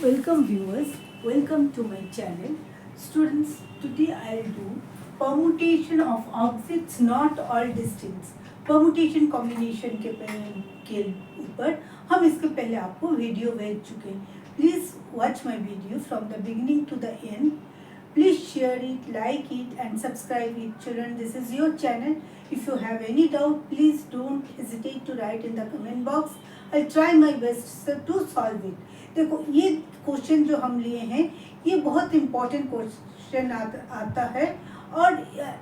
Welcome viewers, welcome to my channel. Students, today I'll do permutation of objects not all distinct. Permutation combination के ऊपर हम इसके पहले आपको वीडियो भेज चुके हैं. Please watch my video from the beginning to the end. Please share it, like it and subscribe it. Children, this is your channel. If you have any doubt, please don't hesitate to write in the comment box. I'll try my best to solve it. देखो ये question जो हम लिए हैं ये बहुत important question आता है और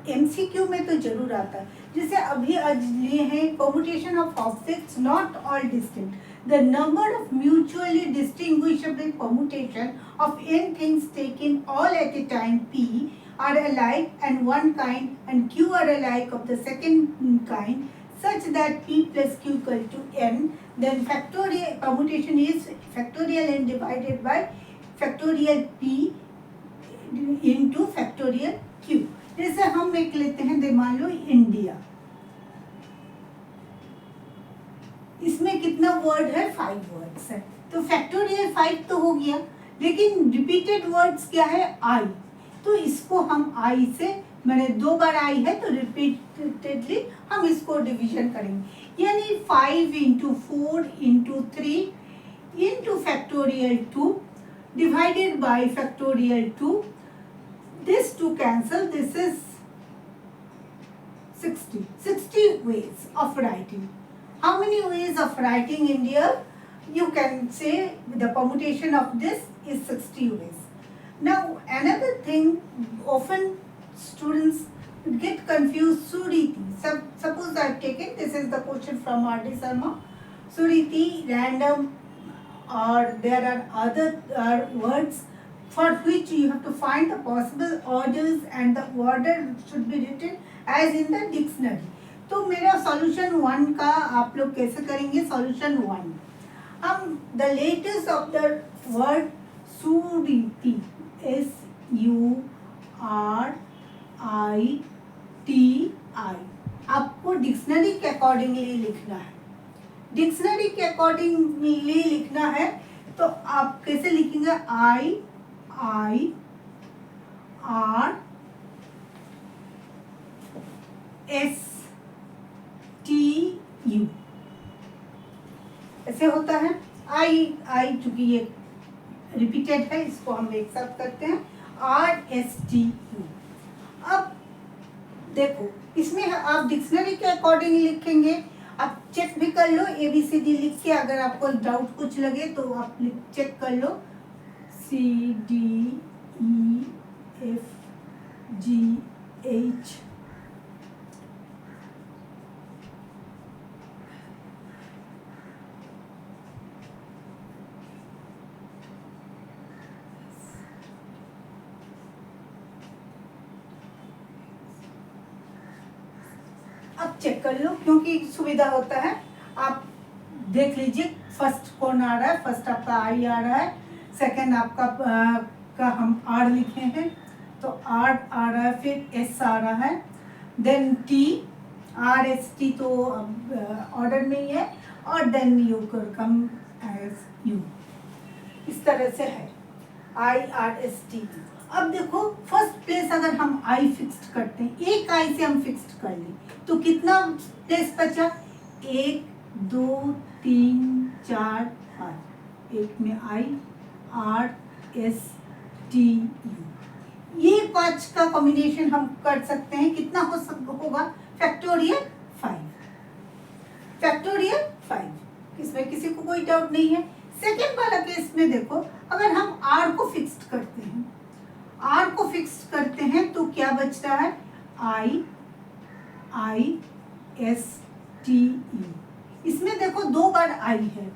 एमसीक्यू में तो जरूर आता है. जैसे अभी आज लिए हैं permutation of objects not all distinct. The number of mutually distinguishable permutation of n things taken all at a time p are alike and one kind and q are alike of the second kind such that p plus q equal to n, then factorial permutation is factorial n divided by factorial p into factorial q. जैसे हम एक लेते हैं, दे मान लो India, इसमें कितना word है, 5 words है, तो फैक्टोरियल 5 तो हो गया, लेकिन रिपीटेड वर्ड्स क्या है, आई. तो इसको हम आई से, मैंने 2 बार आई है तो रिपीटेडली हम इसको डिवीजन करेंगे, यानी 5 into 4 into 3 into factorial 2 divided by factorial 2. This 2 cancel, this is 60 ways of writing. How many ways of writing in here? You can say the permutation of this is 60 ways. Now another thing, often students get confused. Suriti, suppose I have taken, this is the question from R.D. Sharma. Suriti, random, or there are other words for which you have to find the possible orders and the order should be written as in the dictionary. तो मेरा solution 1 का आप लोग कैसे करेंगे? solution 1, हम the latest of the word suriti, S-U-R-I-T-I, आपको dictionary के अकॉर्डिंगली लिखना है. डिक्शनरी के अकॉर्डिंगली लिखना है तो आप कैसे लिखेंगे? I-R-S-T-U, ऐसे होता है. आई चूंकि ये रिपीटेड है, इसको हम एक साथ करते हैं, R-S-T-U. अब देखो इसमें आप डिक्शनरी के अकॉर्डिंग लिखेंगे. आप चेक भी कर लो, ABCD लिख के, अगर आपको डाउट कुछ लगे तो आप चेक कर लो. C-D-E-F-G-H, अब चेक कर लो क्योंकि सुविधा होता है. आप देख लीजिए फर्स्ट कौन आ रहा है. फर्स्ट आपका आई आ रहा है, सेकंड आपका का हम आर लिखे हैं तो आर आ रहा है, फिर एस आ रहा है, then T, R S T तो ऑर्डर में ही है, और then U come S U. इस तरह से है आई आर एस टी. अब देखो फर्स्ट प्लेस अगर हम आई फिक्स्ड करते हैं, एक आई से हम फिक्स्ड कर ली तो कितना प्लेस बचा? 1 2 3 4 5. एक में आई, आर एस टी यू, ये 5 का कॉम्बिनेशन हम कर सकते हैं. कितना होगा? फैक्टोरियल 5. फैक्टोरियल 5, इसमें किसी को कोई डाउट नहीं है. सेकेंड वाला केस में देखो, अगर हम आर को फिक्स्ड करते हैं, आर को फिक्स्ड करते हैं तो क्या बच रहा है? I S T U. इसमें देखो 2 बार आई है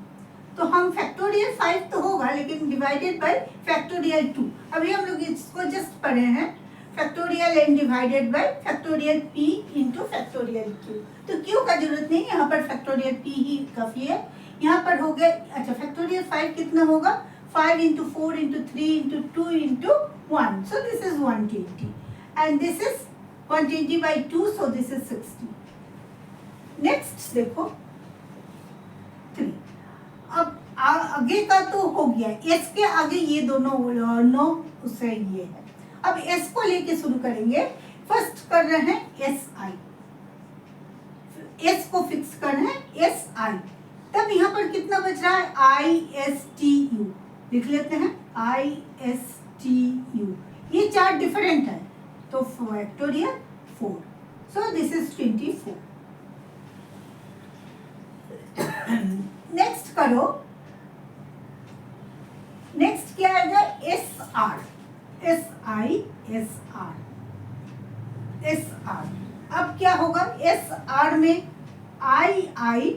तो हम फैक्टोरियल 5 तो होगा, लेकिन डिवाइडेड बाय फैक्टोरियल 2. अभी हम लोग इसको जस्ट पढ़े हैं, factorial n divided by factorial p into factorial q. तो q का जरूरत नहीं, यहाँ पर फैक्टोरियल p ही काफी है. यहाँ पर हो गया, अच्छा फैक्टोरियल 5 कितना होगा? 5 into 4 into 3 into 2 into 1, so this is 120 and this is 120 by 2, so this is 60. Next देखो 3. अब आगे का तो हो गया, एस के आगे ये दोनों नो उससे ये है। अब एस को लेके शुरू करेंगे। फर्स्ट कर रहे हैं एस आई, एस को फिक्स करना है एस आई। तब यहाँ पर कितना बच रहा है, आई एस टी यू लिख लेते हैं, आई एस टी यू। ये चार डिफरेंट है तो factorial 4, so this is 24। Next करो, नेक्स्ट क्या आएगा, S R, S I S R, S R. अब क्या होगा, एस आर में आई आई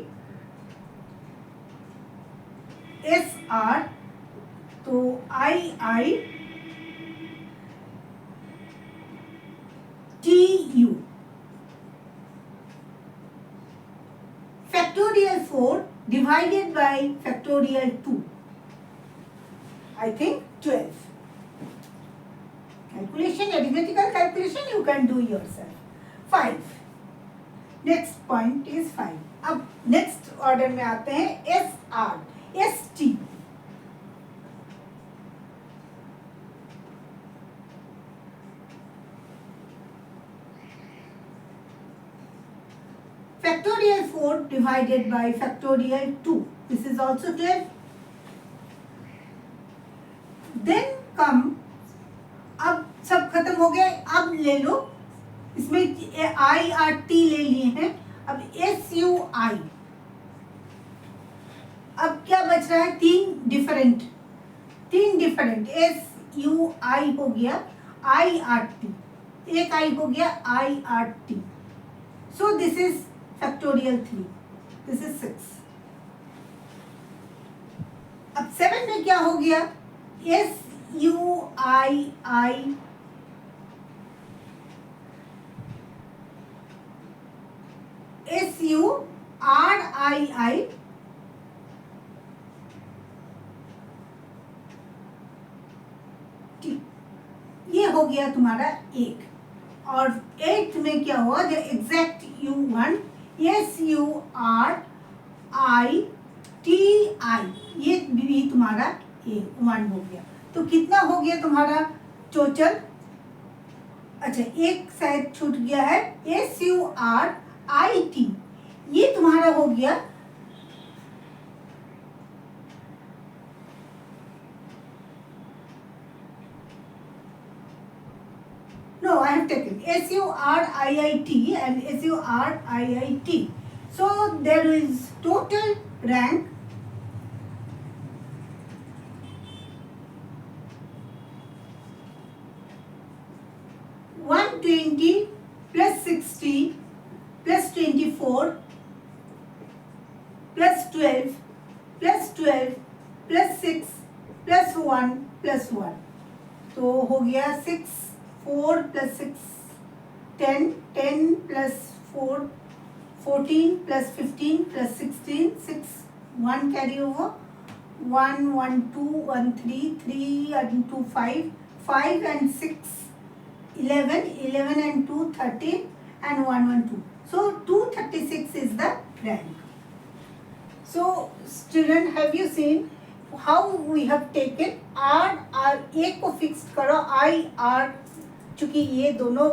एस आर, तो I I T U. Factorial 4 divided by factorial 2, I think 12. Calculation, arithmetical calculation you can do yourself. 5. Next point is 5. अब next order में आते हैं S R, S T. Factorial 4 divided by factorial 2. This is also 12. Then come, अब सब खत्म हो गए, अब ले लो, इसमें आई आर टी ले लिए हैं, अब एस यू आई। अब क्या बच रहा है, तीन डिफरेंट, एस यू आई हो गया, आई आर टी, एक आई हो गया I R T. So this is factorial 3, this is 6. अब 7 में क्या हो गया, S U I I S U R I I T, ये हो गया तुम्हारा 1। और 8 में क्या हुआ, the exact U1 S U R I T आई, ये भी तुम्हारा ए 1 हो गया। तो कितना हो गया तुम्हारा टोटल, अच्छा एक शायद छूट गया है, S U R I T, ये तुम्हारा हो गया no, I have taken SURIIT and SURIIT. So there is total rank (120 plus 60 plus 24 plus 12 plus 12 plus 6 plus 1 plus 1. तो हो गया 6 4 plus 6 10, 10 plus 4 14 plus 15 plus 16 6 1 carry over 1 1 2 1 3 3 and 2 5 5 and 6 11 11 and 2 13 and 1 1 2. So 236 is the rank. So student, have you seen how we have taken R A को fixed करो, I R, चूंकि ये दोनों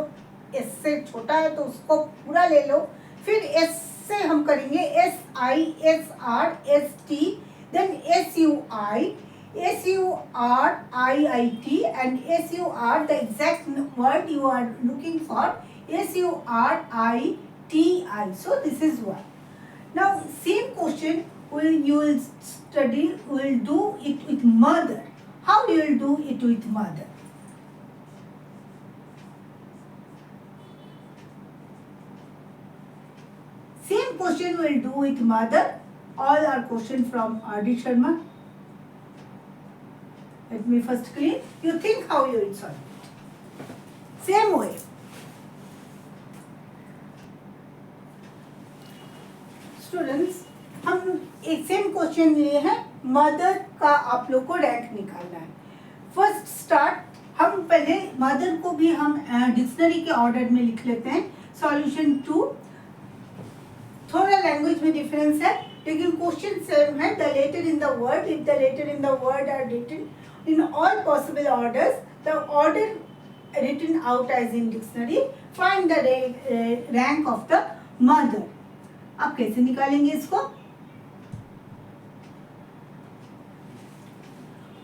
S से छोटा है तो उसको पूरा ले लो, फिर एस से हम करेंगे S I S R S T, then S U I R I T and S U R, the exact word you are looking for, S U R I T I. So this is one. Now same question you will study, will do it with mother. How you will do it with mother? Same question we'll do with mother. All are questions from R.D. Sharma. Let me first clean. You think how you will solve it. Same way. Students, हम एक same question लिए हैं, mother का आप लोग को rank निकालना है. फर्स्ट स्टार्ट, हम पहले मदर को भी हम डिक्शनरी के ऑर्डर में लिख लेते हैं. सॉल्यूशन 2, थोड़ा लैंग्वेज में डिफरेंस है. लेकिन क्वेश्चन सेम है. The letter in the word, if the letter in the word are written in all possible orders, the order written out as in dictionary, find the rank of the mother. आप कैसे निकालेंगे इसको?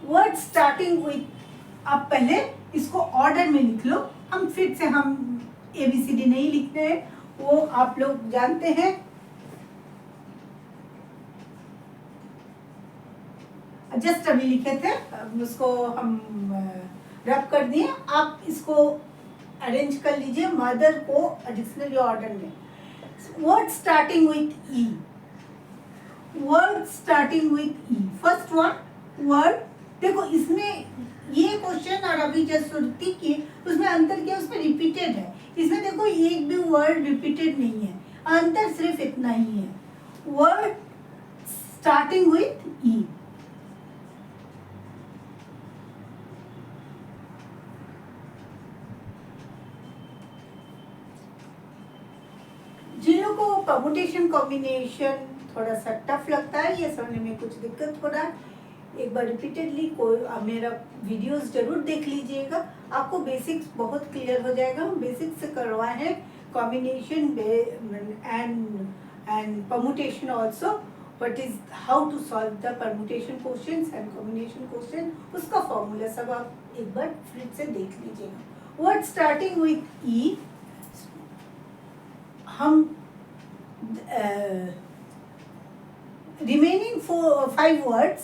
Word starting with, आप पहले इसको order में लिख लो. हम फिर से हम ABCD नहीं लिखते हैं, वो आप लोग जानते हैं. जस्ट अभी लिखे थे, उसको हम रब कर दिए. आप इसको अरेंज कर लीजिए मदर को डिक्शनरी ऑर्डर में. Word starting with E, word starting with E. First one word, देखो इसमें ये क्वेश्चन और अभी जस्ट श्रुति की उसमें अंतर क्या, उसमें रिपीटेड है. इसमें देखो एक भी वर्ड रिपीटेड नहीं है, अंतर सिर्फ इतना ही है. वर्ड स्टार्टिंग विथ ई. जिन लोगों को परमुटेशन कॉम्बिनेशन थोड़ा सा टफ लगता है, ये समझने में कुछ दिक्कत हो रहा है, एक बार रिपीटेडली कोई मेरा वीडियोस जरूर देख लीजिएगा. आपको बेसिक्स बहुत क्लियर हो जाएगा. हम बेसिक्स से करवाए हैं combination and permutation also. What is how to solve the permutation questions and combination question, उसका फॉर्मूला सब आप एक बार फिर से देख लीजिएगा. वर्ड स्टार्टिंग विथ ई, हम रिमेनिंग 5 वर्ड्स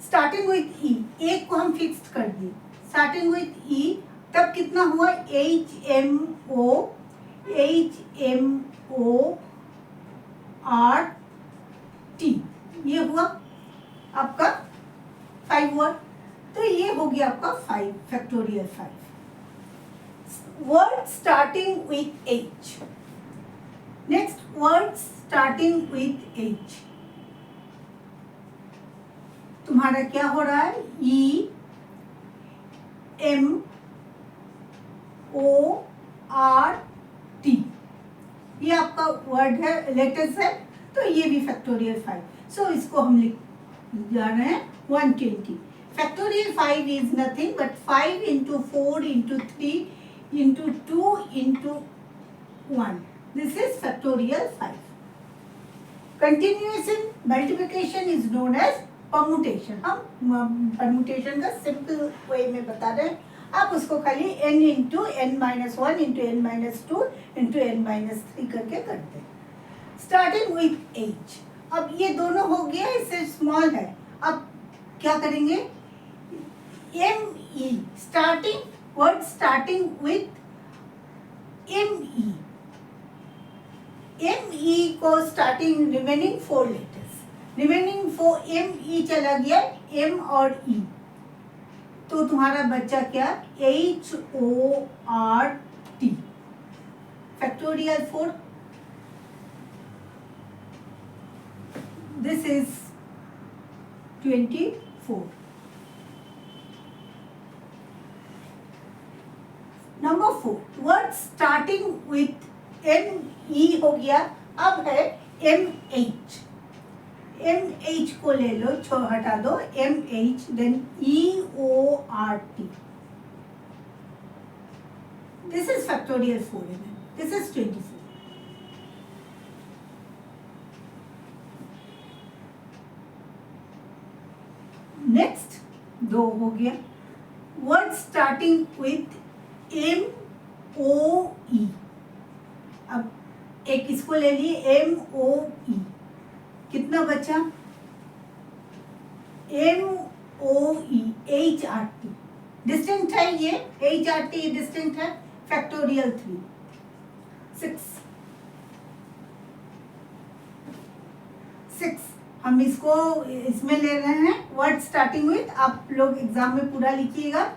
स्टार्टिंग विथ ई, एक को हम फिक्स्ड कर दिए. स्टार्टिंग विथ ई, तब कितना हुआ, HMORT, ये हुआ आपका 5 वर्ड. तो ये हो गया आपका 5 factorial 5. Word starting with H. Next word starting with H, तुम्हारा क्या हो रहा है, EMORT, ये आपका वर्ड है, लेटर्स है. तो ये भी फैक्टोरियल 5. सो इसको हम लिख जा रहे हैं 120. Factorial 5 is nothing but 5 into 4 into 3 into 2 into 1. This is factorial 5. Continuation multiplication is known as permutation. हम permutation का simple way में बता रहे हैं. आप उसको खाली n into n minus 1 into n minus 2 into n minus 3 करके करते हैं. Starting with H. अब ये दोनों हो गया, इससे स्मॉल है. अब क्या करेंगे, ME, starting word starting with ME. ME को starting remaining 4 letters, remaining 4 ME चला गया, M और E. तो तुम्हारा बच्चा क्या, HORT, factorial 4. This is 24. Number 4, word starting with ME हो गया. अब है MH. MH को ले लो, हटा दो, MH, then EORT. This is factorial 4. This is 24. Next 2 हो गया. Word starting with MOE. अब एक इसको ले लिए, MOE, कितना बचा, MOE, HRT. डिस्टिंक्ट है ये, HRT डिस्टिंक्ट है. फैक्टोरियल 3. 6. हम इसको इसमें ले रहे हैं वर्ड स्टार्टिंग विथ, आप लोग एग्जाम में पूरा लिखिएगा.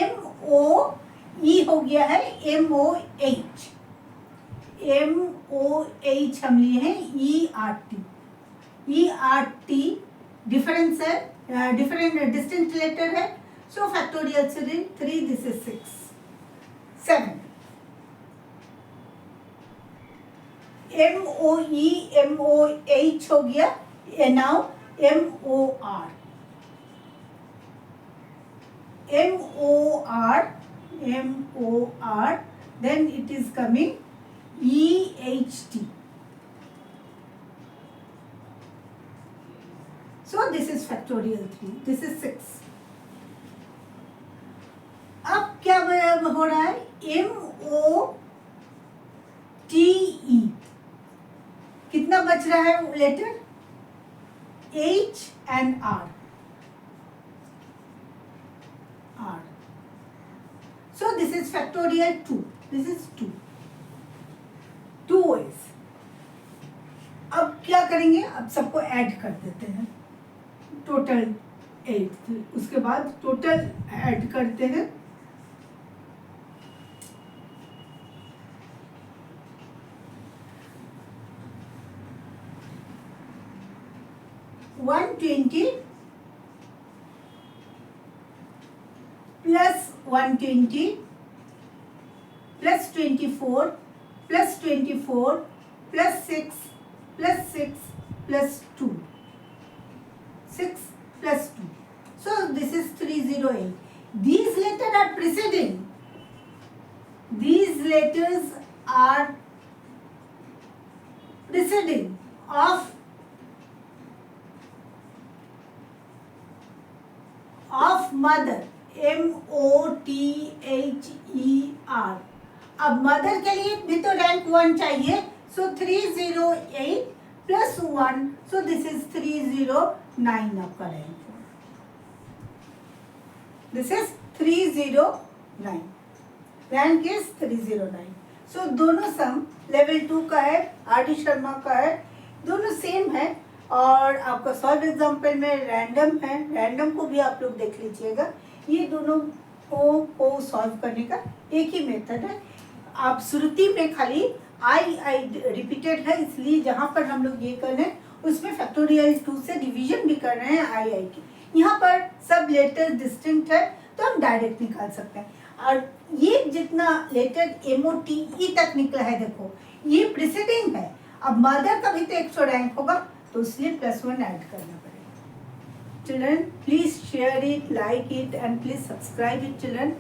MOE हो गया है, MOH. MOH हम लिए हैं, ERT. ERT डिफरेंस है, डिफरेंट डिस्टिंक्ट लेटर है. सो factorial 3, this is 6. 7. MOE, MOH हो गया. And now MOR. MOR, then it is coming EHT. So this is factorial 3, this is 6. अब क्या हो रहा है, MOTE, कितना बच रहा है letter, H and R. So this is factorial 2, this is 2 ways. अब क्या करेंगे, अब सबको ऐड कर देते हैं, टोटल 8, उसके बाद टोटल ऐड करते हैं, (120) plus 120 plus 24 plus 24 plus 6 plus 6 plus 2. 6 plus 2. So this is 308. These letters are preceding. These letters are preceding of mother. MOTHER. अब मदर के लिए भी तो रैंक 1 चाहिए, सो 308 प्लस 1, सो दिस इज 309 आपका rank. This is 309, rank is 309. सो दोनों some level 2 का है, RD शर्मा का है, दोनों सेम है. और आपका सॉल्व एग्जाम्पल में रैंडम है, रैंडम को भी आप लोग देख लीजिएगा. ये दोनों को सॉल्व करने का एक ही मेथड है. आप श्रुति में खाली आई रिपीटेड है, इसलिए जहाँ पर हम लोग ये कर रहे हैं उसमें फैक्टोरियल 2 से डिवीजन भी कर रहे हैं आई की. यहाँ पर सब लेटर डिस्टिंक्ट है तो हम डायरेक्ट निकाल सकते हैं. और ये जितना लेटर MOTE तक निकला है, देखो ये प्रिसीडिंग है. अब मदर का भी तो 100 रैंक होगा, तो इसलिए +1 ऐड करना पड़ेगा. Children, please share it, like it, and please subscribe it, children.